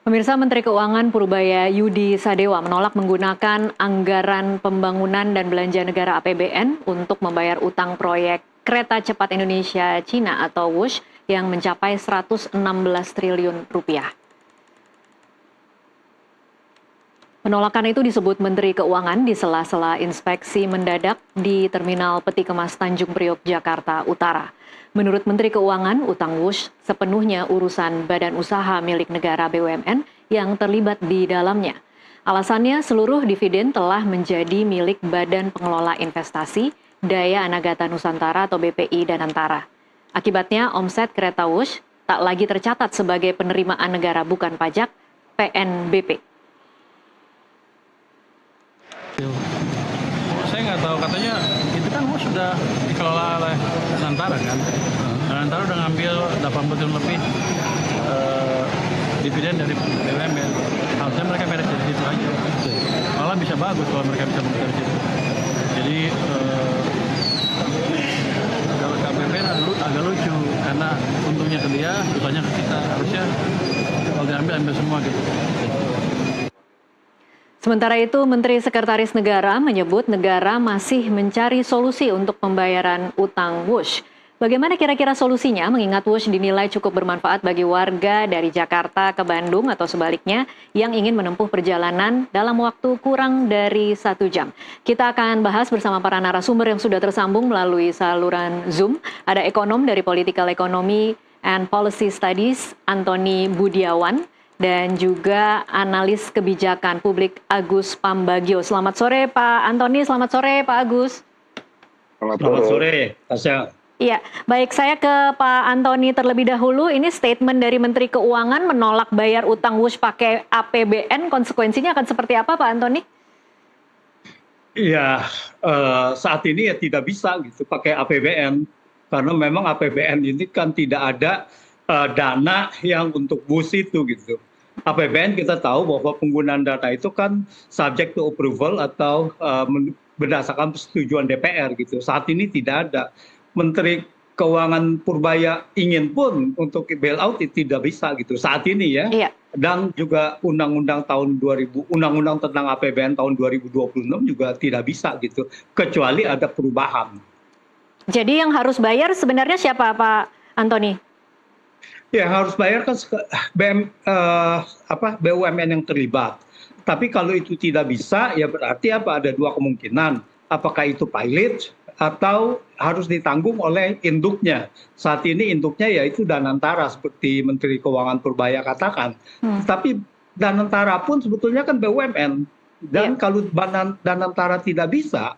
Pemirsa, Menteri Keuangan Purbaya Yudi Sadewa menolak menggunakan anggaran pembangunan dan belanja negara APBN untuk membayar utang proyek Kereta Cepat Indonesia Cina atau WUSH yang mencapai 116 triliun rupiah. Penolakan itu disebut Menteri Keuangan di sela-sela inspeksi mendadak di Terminal Peti Kemas Tanjung Priok, Jakarta Utara. Menurut Menteri Keuangan, utang WUSH sepenuhnya urusan badan usaha milik negara BUMN yang terlibat di dalamnya. Alasannya seluruh dividen telah menjadi milik Badan Pengelola Investasi Daya Anagata Nusantara atau BPI Danantara. Akibatnya omset kereta WUSH tak lagi tercatat sebagai penerimaan negara bukan pajak PNBP. Saya nggak tahu, katanya itu kan sudah dikelola oleh Nusantara kan. Nusantara udah ngambil 80 triliun lebih dividen dari BUMN. Harusnya mereka beres dari situ aja. Malah bisa bagus kalau mereka bisa beres dari situ. Jadi kalau KPBN agak lucu karena untungnya ke dia, dosanya ke kita. Harusnya kalau diambil ambil semua gitu. Sementara itu, Menteri Sekretaris Negara menyebut negara masih mencari solusi untuk pembayaran utang WUSH. Bagaimana kira-kira solusinya mengingat WUSH dinilai cukup bermanfaat bagi warga dari Jakarta ke Bandung atau sebaliknya yang ingin menempuh perjalanan dalam waktu kurang dari 1 jam. Kita akan bahas bersama para narasumber yang sudah tersambung melalui saluran Zoom. Ada ekonom dari Political Economy and Policy Studies, Antoni Budiawan, dan juga analis kebijakan publik Agus Pambagio. Selamat sore Pak Antoni, selamat sore Pak Agus. Selamat sore, Tasya. Iya, baik, saya ke Pak Antoni terlebih dahulu. Ini statement dari Menteri Keuangan menolak bayar utang WUSH pakai APBN, konsekuensinya akan seperti apa Pak Antoni? Iya, saat ini ya tidak bisa gitu pakai APBN, karena memang APBN ini kan tidak ada dana yang untuk WUSH itu gitu. APBN kita tahu bahwa penggunaan dana itu kan subject to approval atau berdasarkan persetujuan DPR gitu. Saat ini tidak ada. Menteri Keuangan Purbaya ingin pun untuk bailout itu tidak bisa gitu saat ini ya. Iya. Dan juga undang-undang tentang APBN tahun 2026 juga tidak bisa gitu, kecuali ada perubahan. Jadi yang harus bayar sebenarnya siapa Pak Antoni? Ya, harus bayar kan BUMN yang terlibat. Tapi kalau itu tidak bisa, ya berarti apa? Ada dua kemungkinan. Apakah itu pilot atau harus ditanggung oleh induknya. Saat ini induknya yaitu Danantara seperti Menteri Keuangan Purbaya katakan. Tapi Danantara pun sebetulnya kan BUMN. Dan kalau Danantara tidak bisa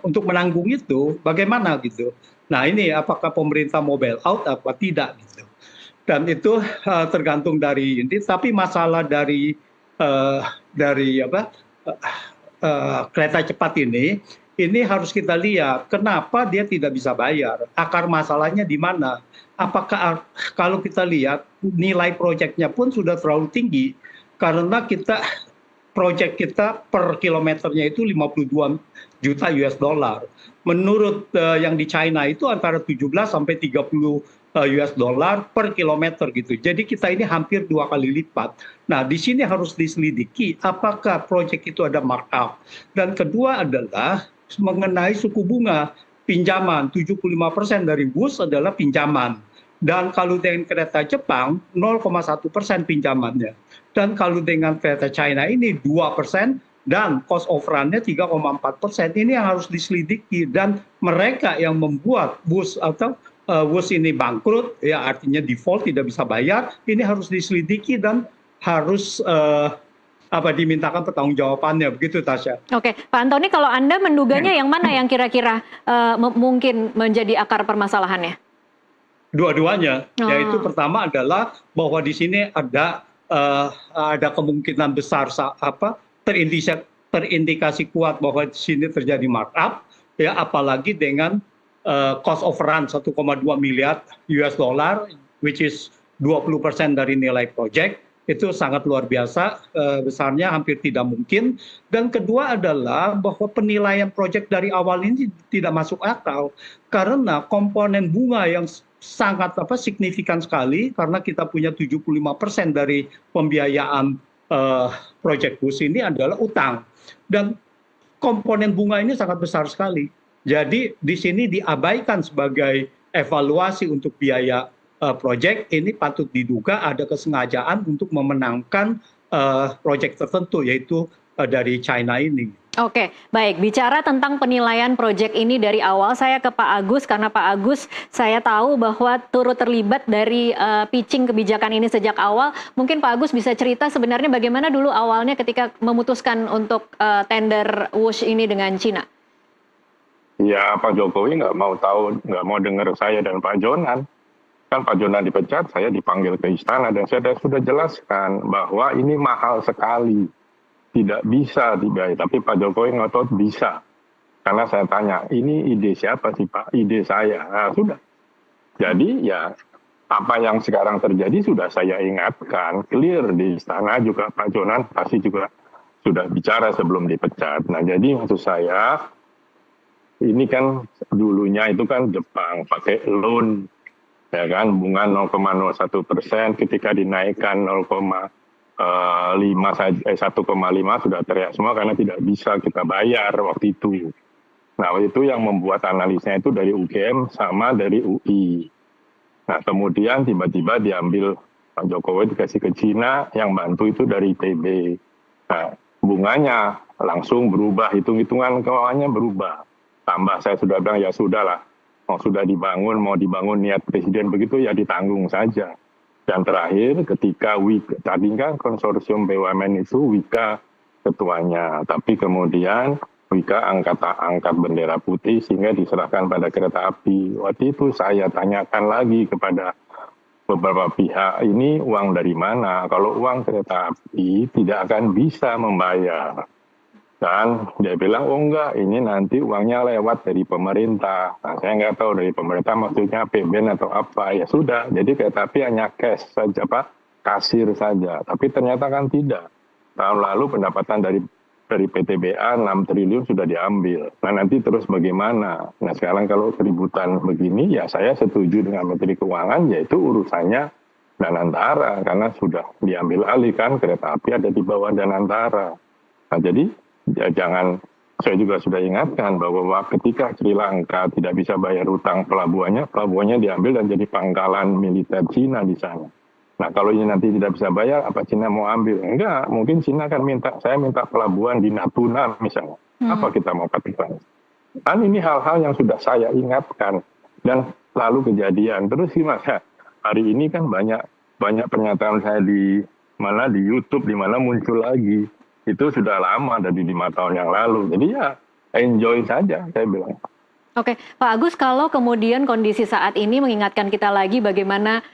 untuk menanggung itu, bagaimana gitu? Nah ini apakah pemerintah mau bailout apa tidak gitu? Dan itu tergantung dari ini. Tapi masalah dari kereta cepat ini harus kita lihat kenapa dia tidak bisa bayar. Akar masalahnya di mana? Apakah kalau kita lihat nilai proyeknya pun sudah terlalu tinggi karena proyek kita per kilometernya itu 52 juta US dollar. Menurut yang di China itu antara 17 sampai 30 US dollar per kilometer gitu. Jadi kita ini hampir 2 kali lipat. Nah, di sini harus diselidiki apakah proyek itu ada markup. Dan kedua adalah mengenai suku bunga pinjaman. 75% dari WUSH adalah pinjaman. Dan kalau dengan kereta Jepang 0,1% pinjamannya. Dan kalau dengan kereta China ini 2% dan cost of run-nya 3,4%. Ini yang harus diselidiki dan mereka yang membuat WUSH atau WUSH ini bangkrut, ya artinya default tidak bisa bayar, ini harus diselidiki dan harus dimintakan pertanggungjawabannya, begitu Tasya. Oke, Pak Antoni, kalau Anda menduganya yang mana yang kira-kira mungkin menjadi akar permasalahannya? Dua-duanya, yaitu pertama adalah bahwa di sini ada kemungkinan besar terindikasi kuat bahwa di sini terjadi markup, ya apalagi dengan cost of run 1,2 miliar US dollar, which is 20% dari nilai proyek, itu sangat luar biasa besarnya, hampir tidak mungkin. Dan kedua adalah bahwa penilaian proyek dari awal ini tidak masuk akal karena komponen bunga yang sangat signifikan sekali karena kita punya 75% dari pembiayaan proyek WUS ini adalah utang. Dan komponen bunga ini sangat besar sekali. Jadi di sini diabaikan sebagai evaluasi untuk biaya proyek, ini patut diduga ada kesengajaan untuk memenangkan proyek tertentu, yaitu dari China ini. Oke, baik. Bicara tentang penilaian proyek ini dari awal, saya ke Pak Agus, karena Pak Agus saya tahu bahwa turut terlibat dari pitching kebijakan ini sejak awal. Mungkin Pak Agus bisa cerita sebenarnya bagaimana dulu awalnya ketika memutuskan untuk tender WUSH ini dengan Cina? Ya, Pak Jokowi nggak mau tahu, nggak mau dengar saya dan Pak Jonan. Kan Pak Jonan dipecat, saya dipanggil ke istana dan saya sudah jelaskan bahwa ini mahal sekali. Tidak bisa dibayar, tapi Pak Jokowi ngotot bisa. Karena saya tanya, ini ide siapa sih Pak? Ide saya. Nah, sudah. Jadi ya apa yang sekarang terjadi sudah saya ingatkan, clear di istana juga Pak Jonan pasti juga sudah bicara sebelum dipecat. Nah jadi maksud saya, ini kan dulunya itu kan Jepang pakai loan, ya kan, bunga 0,01%, ketika dinaikkan 1,5 sudah teriak semua karena tidak bisa kita bayar waktu itu. Nah itu yang membuat analisnya itu dari UGM sama dari UI. Nah kemudian tiba-tiba diambil Pak Jokowi dikasih ke Cina, yang bantu itu dari ITB. Nah bunganya langsung berubah, hitung-hitungan keuangannya berubah. Tambah saya sudah bilang ya sudahlah, mau dibangun niat presiden begitu ya ditanggung saja. Dan terakhir ketika tadi kan konsorsium BUMN itu Wika ketuanya, tapi kemudian Wika angkat bendera putih sehingga diserahkan pada kereta api. Waktu itu saya tanyakan lagi kepada beberapa pihak, ini uang dari mana? Kalau uang kereta api tidak akan bisa membayar. Dan dia bilang, oh enggak, ini nanti uangnya lewat dari pemerintah. Nah, saya nggak tahu dari pemerintah maksudnya APBN atau apa. Ya sudah, jadi kereta api hanya cash saja Pak, kasir saja. Tapi ternyata kan tidak. Tahun lalu pendapatan dari PTBA 6 triliun sudah diambil. Nah nanti terus bagaimana? Nah sekarang kalau keributan begini, ya saya setuju dengan Menteri Keuangan, yaitu urusannya Danantara. Karena sudah diambil alih kan, kereta api ada di bawah Danantara. Nah jadi, ya jangan, saya juga sudah ingatkan bahwa ketika Sri Lanka tidak bisa bayar utang pelabuhannya diambil dan jadi pangkalan militer Cina di sana. Nah kalau ini nanti tidak bisa bayar, apa Cina mau ambil? Enggak, mungkin Cina akan saya minta pelabuhan di Natuna misalnya. Apa kita mau katakan? Kan ini hal-hal yang sudah saya ingatkan dan lalu kejadian. Terus gimana? Hari ini kan banyak pernyataan saya di YouTube, di mana muncul lagi. Itu sudah lama dari 5 tahun yang lalu. Jadi ya enjoy saja, saya bilang. Oke, Pak Agus, kalau kemudian kondisi saat ini mengingatkan kita lagi bagaimana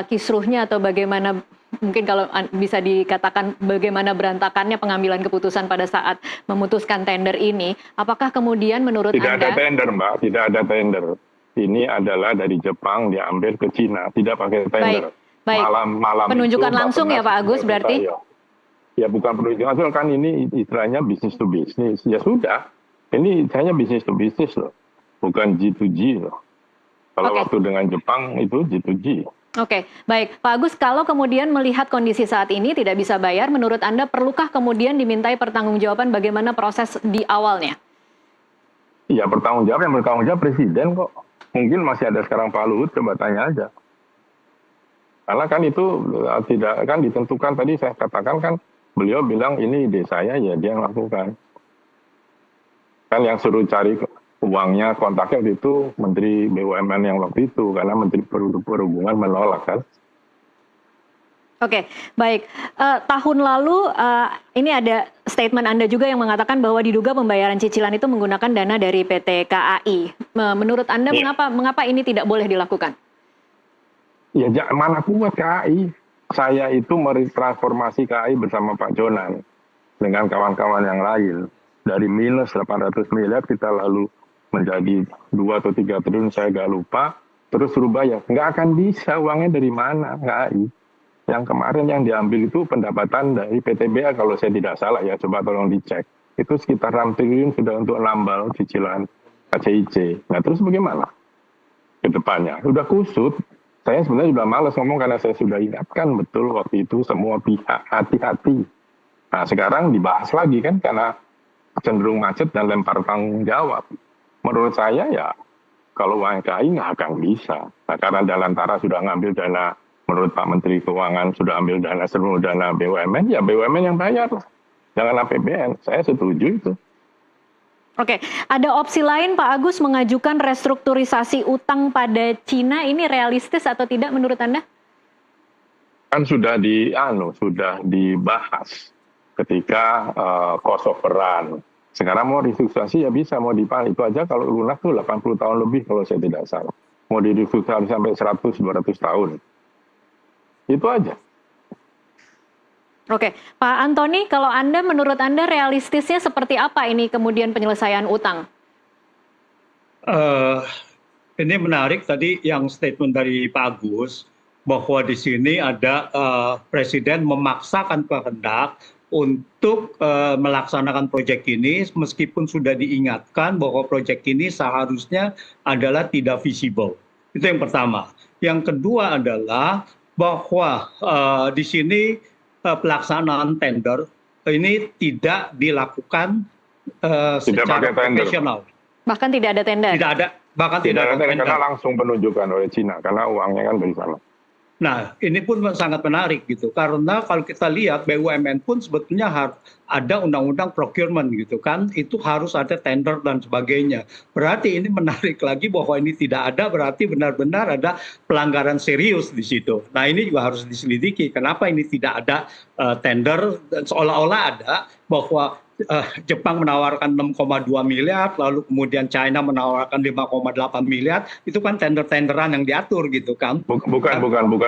kisruhnya atau bagaimana mungkin kalau bisa dikatakan bagaimana berantakannya pengambilan keputusan pada saat memutuskan tender ini, apakah kemudian menurut Anda... Tidak ada tender, Mbak. Tidak ada tender. Ini adalah dari Jepang diambil ke Cina, tidak pakai tender. Baik. Malam penunjukan itu, langsung ya Pak Agus berarti? Ya bukan penunjukan langsung, kan ini istilahnya bisnis to bisnis. Ya sudah, ini hanya bisnis to bisnis loh, bukan G2G loh. Kalau waktu dengan Jepang itu G2G. Oke, baik. Pak Agus, kalau kemudian melihat kondisi saat ini tidak bisa bayar, menurut Anda perlukah kemudian dimintai pertanggungjawaban bagaimana proses di awalnya? Iya, bertanggung jawab Presiden kok. Mungkin masih ada sekarang Pak Luhut, coba tanya aja. Karena kan itu tidak kan ditentukan, tadi saya katakan kan beliau bilang ini ide saya, ya dia yang lakukan. Kan yang suruh cari uangnya, kontaknya waktu itu Menteri BUMN yang waktu itu, karena Menteri Perhubungan menolak kan. Oke, baik. Tahun lalu ini ada statement Anda juga yang mengatakan bahwa diduga pembayaran cicilan itu menggunakan dana dari PT KAI. Menurut Anda mengapa ini tidak boleh dilakukan? Ya mana kuat KAI. Saya itu meretransformasi KAI bersama Pak Jonan dengan kawan-kawan yang lain. Dari minus 800 miliar kita lalu menjadi 2 atau 3 triliun, saya nggak lupa, terus suruh bayar. Nggak akan bisa, uangnya dari mana KAI. Yang kemarin yang diambil itu pendapatan dari PTBA kalau saya tidak salah ya, coba tolong dicek. Itu sekitar 6 triliun sudah untuk nambal cicilan KCIC. Nah terus bagaimana? ke depannya. Sudah kusut. Saya sebenarnya sudah malas ngomong karena saya sudah ingatkan betul waktu itu semua pihak hati-hati. Nah sekarang dibahas lagi kan karena cenderung macet dan lempar tanggung jawab. Menurut saya ya kalau UMKM nggak akan bisa. Nah karena Dalantara sudah ngambil dana, menurut Pak Menteri Keuangan sudah ambil dana seluruh dana BUMN, ya BUMN yang bayar. Jangan APBN, saya setuju itu. Oke, ada opsi lain Pak Agus mengajukan restrukturisasi utang pada Cina, ini realistis atau tidak menurut Anda? Kan sudah dibahas ketika cost overrun. Sekarang mau restrukturisasi ya bisa, mau dipakai. Itu aja kalau lunas tuh 80 tahun lebih kalau saya tidak salah. Mau direstrukturisasi sampai 100-200 tahun. Itu aja. Oke, Pak Antoni, kalau menurut Anda realistisnya seperti apa ini kemudian penyelesaian utang? Ini menarik tadi yang statement dari Pak Agus, bahwa di sini ada Presiden memaksakan kehendak untuk melaksanakan proyek ini meskipun sudah diingatkan bahwa proyek ini seharusnya adalah tidak visible. Itu yang pertama. Yang kedua adalah bahwa di sini pelaksanaan tender ini tidak dilakukan secara profesional. Bahkan tidak ada tender? Tidak ada, bahkan tidak ada tender. Karena langsung penunjukan oleh Cina, karena uangnya kan dari sana. Nah, ini pun sangat menarik gitu, karena kalau kita lihat BUMN pun sebetulnya harus ada undang-undang procurement gitu kan, itu harus ada tender dan sebagainya. Berarti ini menarik lagi bahwa ini tidak ada, berarti benar-benar ada pelanggaran serius di situ. Nah, ini juga harus diselidiki, kenapa ini tidak ada tender, dan seolah-olah ada bahwa Jepang menawarkan 6,2 miliar, lalu kemudian China menawarkan 5,8 miliar, itu kan tender-tenderan yang diatur gitu kan. Bukan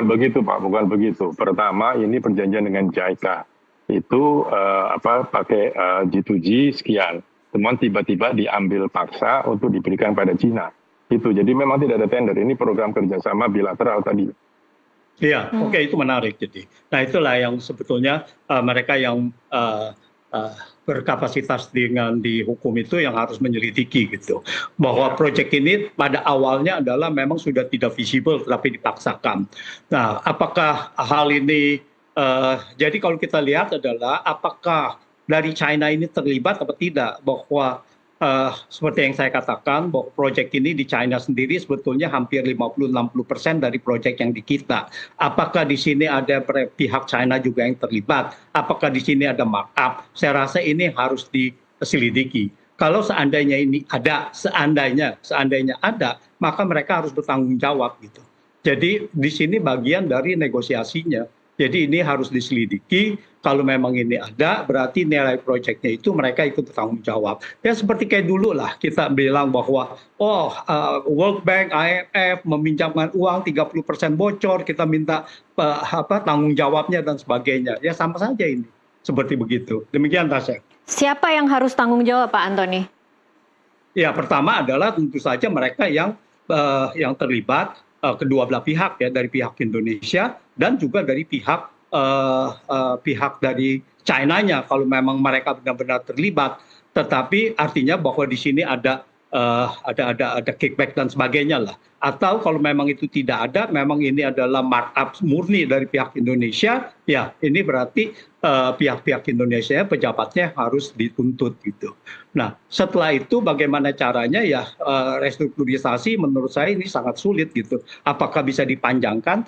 begitu Pak, bukan begitu. Pertama ini perjanjian dengan JICA, itu pakai G2G sekian, teman tiba-tiba diambil paksa untuk diberikan pada China. Itu, jadi memang tidak ada tender, ini program kerjasama bilateral tadi. Iya, oke, itu menarik jadi. Nah itulah yang sebetulnya mereka yang berkapasitas dengan di hukum itu yang harus menyelidiki gitu, bahwa proyek ini pada awalnya adalah memang sudah tidak visible tapi dipaksakan. Nah apakah hal ini jadi kalau kita lihat adalah apakah dari China ini terlibat atau tidak, bahwa seperti yang saya katakan bahwa proyek ini di China sendiri sebetulnya hampir 50-60% dari proyek yang di kita. Apakah di sini ada pihak China juga yang terlibat? Apakah di sini ada markup? Saya rasa ini harus diselidiki. Kalau seandainya ini ada, seandainya ada, maka mereka harus bertanggung jawab gitu. Jadi di sini bagian dari negosiasinya. Jadi ini harus diselidiki, kalau memang ini ada, berarti nilai proyeknya itu mereka ikut bertanggung jawab. Ya seperti kayak dulu lah, kita bilang bahwa, World Bank, IMF meminjamkan uang 30% bocor, kita minta tanggung jawabnya dan sebagainya. Ya sama saja ini, seperti begitu. Demikian Tasya. Siapa yang harus tanggung jawab Pak Antoni? Ya pertama adalah tentu saja mereka yang terlibat, kedua belah pihak ya, dari pihak Indonesia dan juga dari pihak dari China-nya kalau memang mereka benar-benar terlibat. Tetapi artinya bahwa di sini ada kickback dan sebagainya lah. Atau kalau memang itu tidak ada, memang ini adalah markup murni dari pihak Indonesia, ya ini berarti pihak-pihak Indonesia pejabatnya harus dituntut gitu. Nah setelah itu bagaimana caranya ya, restrukturisasi menurut saya ini sangat sulit gitu. Apakah bisa dipanjangkan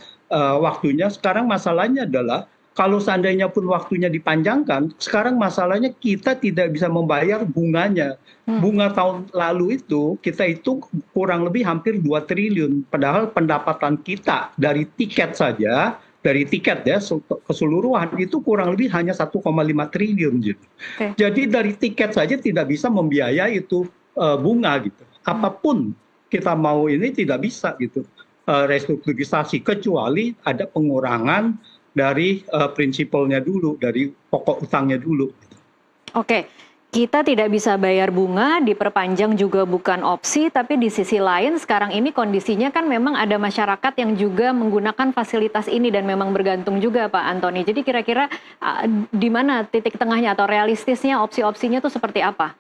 waktunya? Sekarang masalahnya adalah kalau seandainya pun waktunya dipanjangkan, sekarang masalahnya kita tidak bisa membayar bunganya. Bunga tahun lalu itu kita itu kurang lebih hampir 2 triliun. Padahal pendapatan kita dari tiket saja, dari tiket ya keseluruhan itu kurang lebih hanya 1,5 triliun gitu. Okay. Jadi dari tiket saja tidak bisa membiayai itu bunga gitu. Apapun kita mau ini tidak bisa gitu restrukturisasi, kecuali ada pengurangan dari prinsipalnya dulu, dari pokok utangnya dulu. Oke, kita tidak bisa bayar bunga, diperpanjang juga bukan opsi, tapi di sisi lain sekarang ini kondisinya kan memang ada masyarakat yang juga menggunakan fasilitas ini dan memang bergantung juga Pak Antoni. Jadi kira-kira di mana titik tengahnya atau realistisnya opsi-opsinya itu seperti apa?